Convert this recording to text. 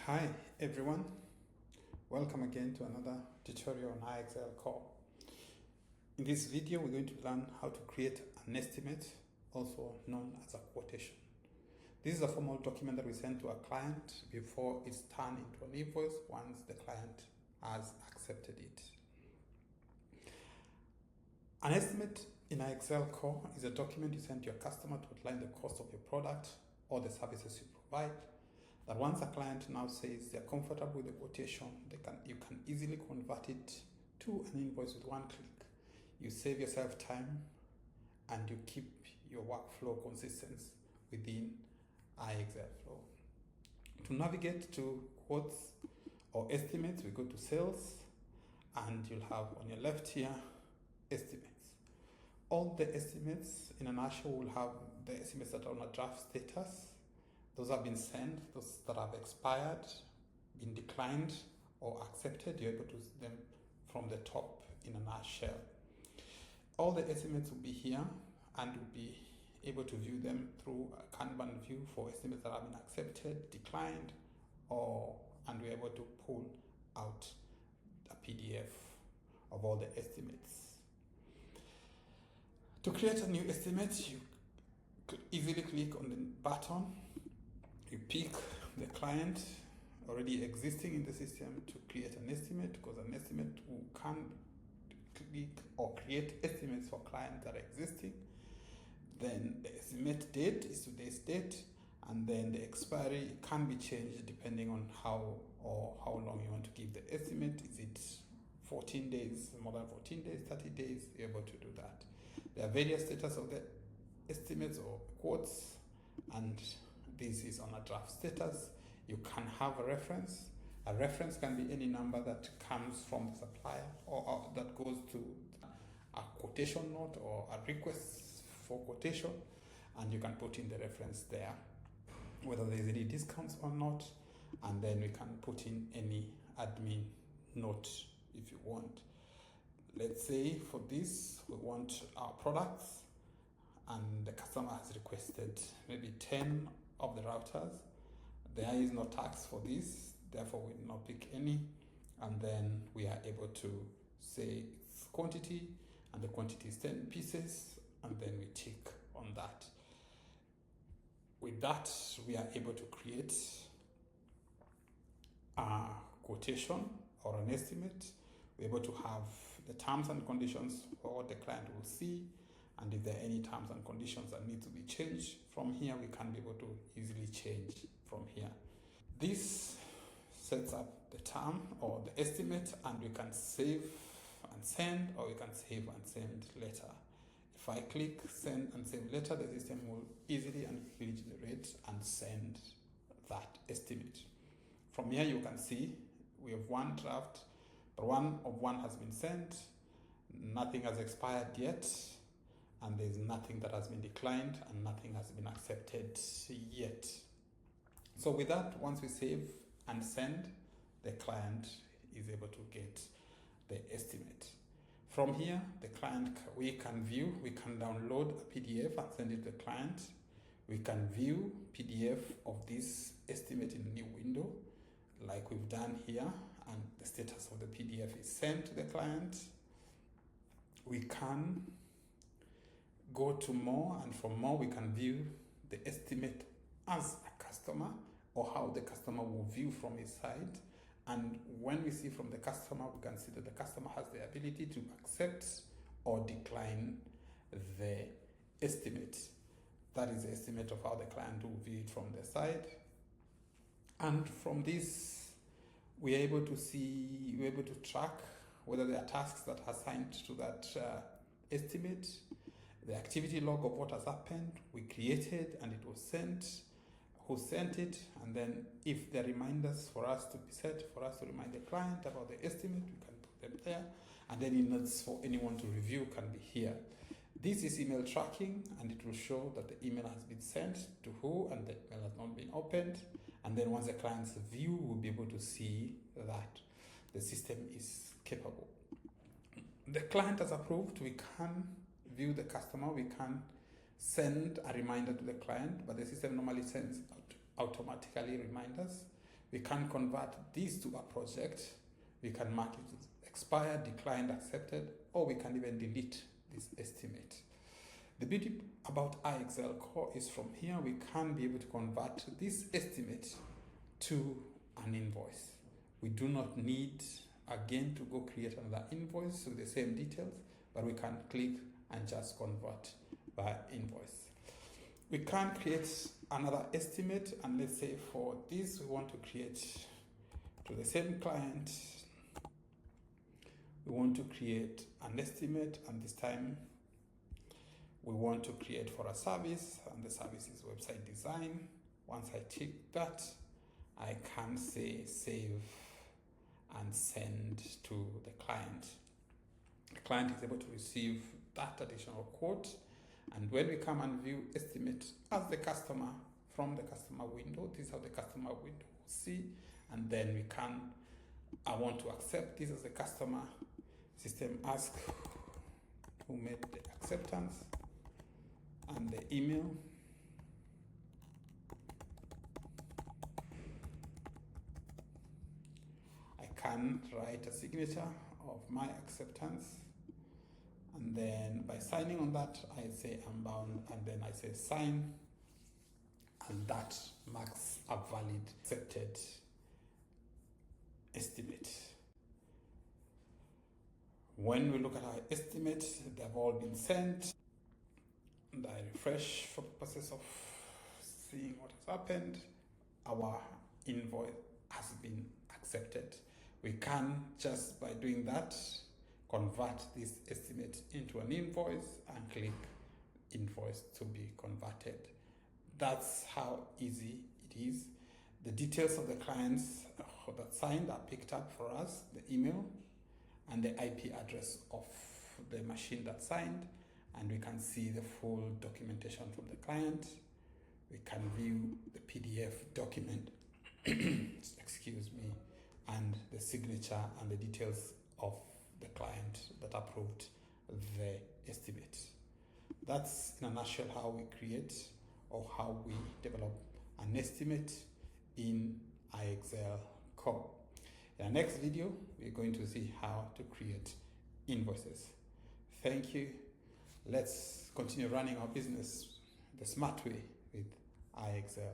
Hi everyone, welcome again to another tutorial on iExcel Core. In this video we're going to learn how to create an estimate, also known as a quotation. This is a formal document that we send to a client before it's turned into an invoice once the client has accepted it. An estimate in iExcel Core is a document you send to your customer to outline the cost of your product or the services you provide. That once a client now says they're comfortable with the quotation, you can easily convert it to an invoice with one click. You save yourself time and you keep your workflow consistent within iExcel Flow. To navigate to quotes or estimates, we go to sales and you'll have on your left here estimates. All the estimates in a nutshell will have the estimates that are on a draft status. Those have been sent, those that have expired, been declined or accepted, you're able to see them from the top in a nutshell. All the estimates will be here and you'll be able to view them through a Kanban view for estimates that have been accepted, declined, and we're able to pull out a PDF of all the estimates. To create a new estimate, you could easily click on the button. You pick the client already existing in the system to create an estimate, because an estimate can click or create estimates for clients that are existing. Then the estimate date is today's date, and then the expiry can be changed depending on how long you want to give the estimate. Is it 14 days, more than 14 days, 30 days? You're able to do that. There are various status of the estimates or quotes, and this is on a draft status. You can have a reference. A reference can be any number that comes from the supplier or that goes to a quotation note or a request for quotation, and you can put in the reference there, whether there's any discounts or not, and then we can put in any admin note if you want. Let's say for this we want our products and the customer has requested maybe 10 of the routers. There is no tax for this, therefore we will not pick any, and then we are able to say its quantity, and the quantity is 10 pieces, and then we tick on that. With that, we are able to create a quotation or an estimate. We're able to have the terms and conditions for what the client will see, and if there are any terms and conditions that need to be changed from here, we can be able to easily change from here. This sets up the term or the estimate, and we can save and send, or we can save and send later. If I click send and save later, the system will easily and quickly generate and send that estimate. From here you can see we have one draft, but one has been sent, nothing has expired yet, and there's nothing that has been declined and nothing has been accepted yet. So with that, once we save and send, the client is able to get the estimate. From here, we can view, we can download a PDF and send it to the client. We can view PDF of this estimate in a new window, like we've done here, and the status of the PDF is sent to the client. We can go to more, and from more we can view the estimate as a customer, or how the customer will view from his side. And when we see from the customer, we can see that the customer has the ability to accept or decline the estimate. That is the estimate of how the client will view it from their side. And from this, we're able to track whether there are tasks that are assigned to that estimate, the activity log of what has happened, we created and it was sent, who sent it, and then if there are reminders for us to be set, for us to remind the client about the estimate, we can put them there, and then emails for anyone to review can be here. This is email tracking, and it will show that the email has been sent to who and the email has not been opened, and then once the client's view, we'll be able to see that the system is capable. The client has approved, we can view the customer, we can send a reminder to the client, but the system normally sends automatically reminders. We can convert these to a project. We can mark it as expired, declined, accepted, or we can even delete this estimate. The beauty about iExcel Core is from here we can be able to convert this estimate to an invoice. We do not need again to go create another invoice with the same details, but we can click and just convert by invoice. We can create another estimate, and let's say for this we want to create to the same client. We want to create an estimate, and this time we want to create for a service, and the service is website design. Once I tick that, I can say save and send to the client. The client is able to receive that additional quote, and when we come and view estimate as the customer from the customer window, this is how the customer window will see, and then we can, I want to accept this as a customer. System asks who made the acceptance and the email. I can write a signature of my acceptance, and then by signing on that I say I'm bound, and then I say sign, and that marks a valid accepted estimate. When we look at our estimates, they've all been sent, and I refresh for purposes of seeing what has happened. Our invoice has been accepted. We can, just by doing that, convert this estimate into an invoice and click invoice to be converted. That's how easy it is. The details of the clients that signed are picked up for us, the email and the IP address of the machine that signed, and we can see the full documentation from the client. We can view the PDF document, excuse me, and the signature and the details of the client that approved the estimate. That's in a nutshell how we create or how we develop an estimate in iExcel Core. In our next video, we're going to see how to create invoices. Thank you. Let's continue running our business the smart way with iExcel.